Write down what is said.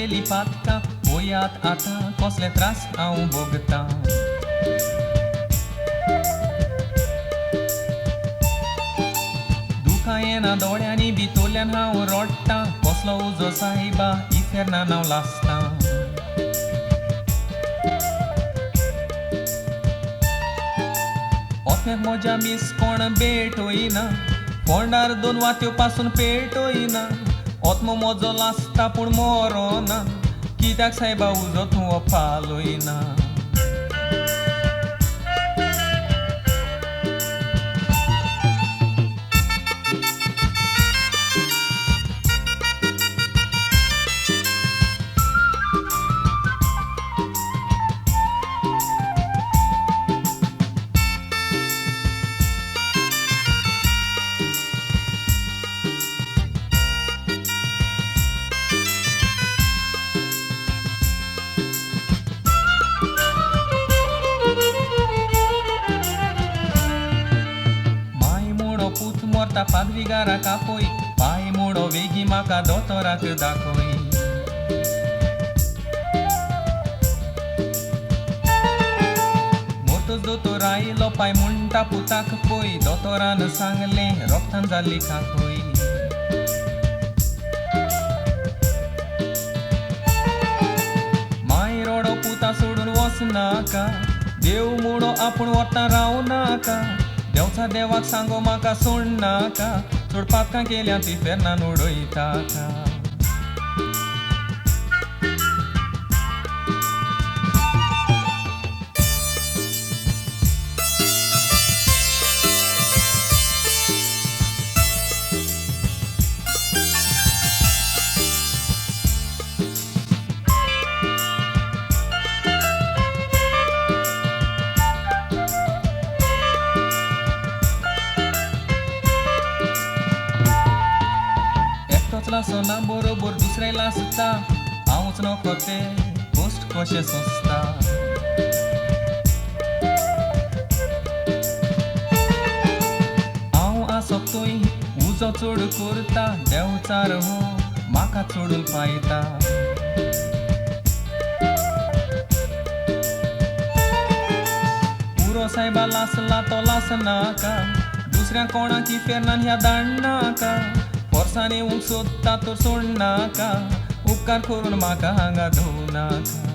घातलेली पातका वयात आता कसले त्रास हांव भोगता. दुखा येना दोळ्यांनी भितरल्यान हांव रडटा. कसलो उजो साहिबा इफेर्ना नांव लासता. ओत्म्याक म्हज्या मिस कोण भेट होईना. फोंडार 2 वात्यो पासून पेट होईना. ओत्मो म्हजो लासता पूण मरोना. कित्याक सायबा उजो तूं पालोयना. मोरता पादविगारा कापोय. पाय मोडो वेगी म्हाका दोतोराक दाखोय. मोतोच दोतोर आयलो पाय म्हणटा पुताक पय. दोतोरान सांगलें रोगतान जाल्ली काकोय. माय रोडो पुता सोडून वचनाका. देव मुडो आपूण वता रावनाका. देवचा देवाक सांगो म्हाका सोडनाका. चड पातकां केल्या ती फेर्नान उडयताका. लासना बरोबर दुसरे लासता. हांवच नको ते पोस्ट कशें सोंसता. हांव आसोकतोय उजो चड करता. देवचार हो म्हाका चडून पायता. पुरो सायबा लासला तो लासनाका. दुसऱ्या कोणाक इफेर्नान ह्या धाडनाका. वर्सांनी सोदता तो सोडनाका. उपकार करून म्हाका हांगा धोवनाका.